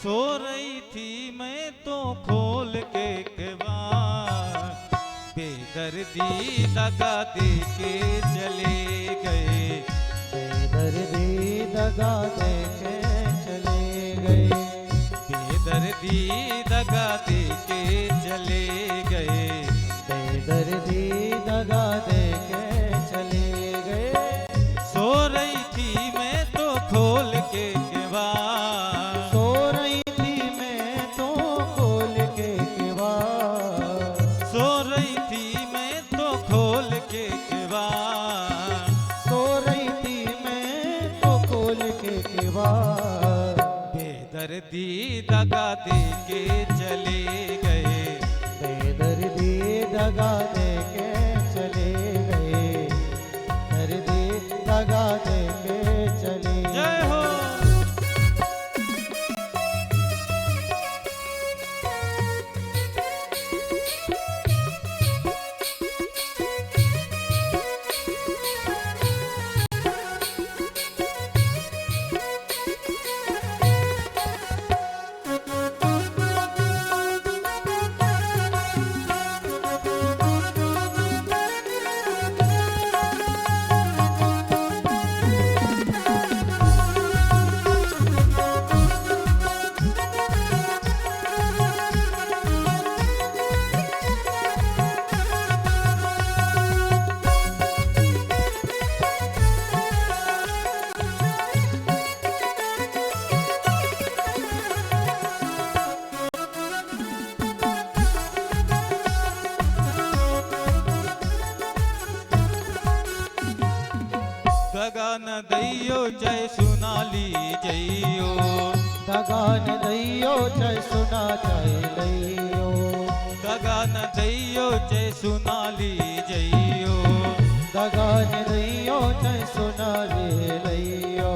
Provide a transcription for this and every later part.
सो रही थी मैं तो खोल के केवाड़, बेदर्दी दगा दे के चले गए, बेदर्दी दगा दे के चले गए, बेदर्दी दगा दे के चले गए, बेदर्दी दगा दे के चले गए। सो रही थी मैं तो खोल के केवाड़, सो रही थी मैं तो खोल के केवाड़, सो रही थी मैं तो खोल के केवाड़, सो रही थी मैं तो खोल के केवाड़, बेदर्दी दगा दे के चले गए, बेदर्दी दगा दे के चले गए, दर्दी दगा दे के चले जय हो। दगा न दैयो जय सुनाली जइयो, दगा न दैयो जय सुना जय लइयो, दगा न दैयो जय सुनाली जइयो, दगा न दैयो जय सुना ले लइयो।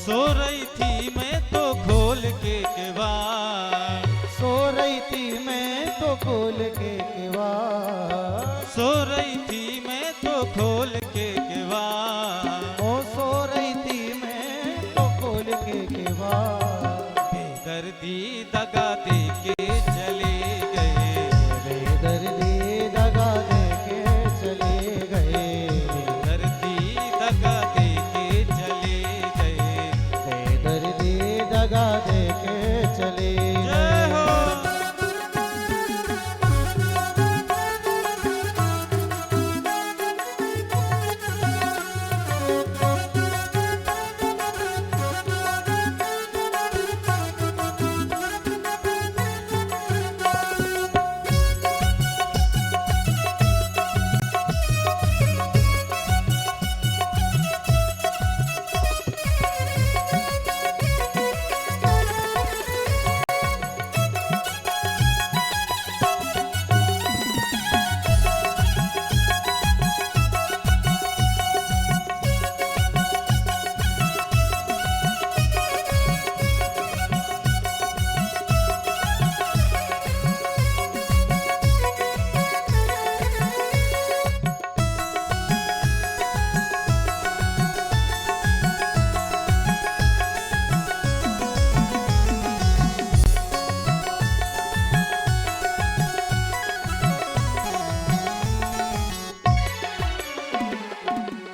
सो रही थी मैं तो खोल के केवाड़, सो रही थी मैं तो खोल के केवाड़, सो रही थी मैं तो खोल के केवाड़, ओ सो रही थी मैं तो खोल के केवाड़, बेदर्दी दगा दे के चले गए, बेदर्दी दगा दे के चले गए, बेदर्दी दगा दे के चले गए, बेदर्दी दगा दे के चले जय गए। हो।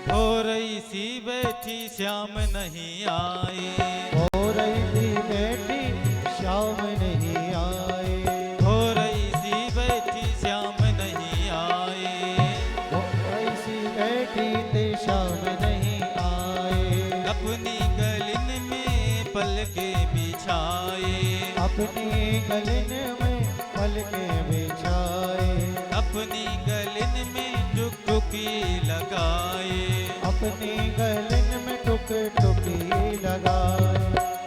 हो रही सी बैठी श्याम नहीं आए, हो रही थी बेटी शाम नहीं आए, हो रही सी बैठी श्याम नहीं आए, वो ऐसी बेटी थी शाम नहीं आए, अपनी गलिन में पलके बिछाए, अपनी गलन में पल के बिछाए, अपनी गलिन में टुकटुकी लगाए, अपनी गलन में टुक टुकी लगाए,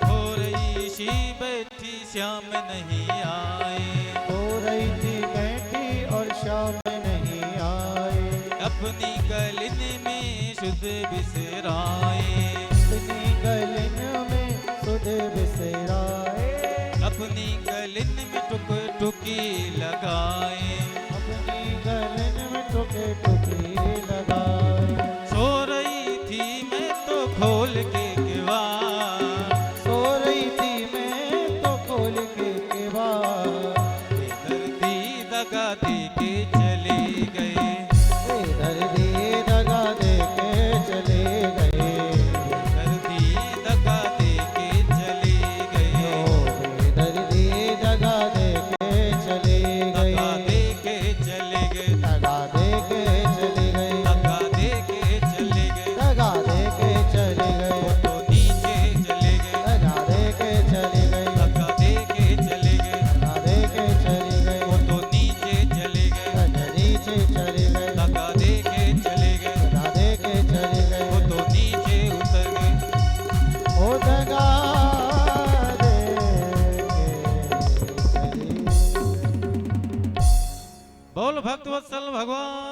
हो रही सी बैठी श्याम नहीं आए, हो रही थी बेटी और शाम नहीं आए, अपनी गलिन में शुद्ध बिसराए, अपनी गलन में सुध बिसराए, अपनी गलिन में टुकटुकी लगाए, अपनी गलन में टुके टुकी लगाए। सो रही थी मैं तो खोल के केवाड़, सो रही थी मैं तो वत्सल भगवान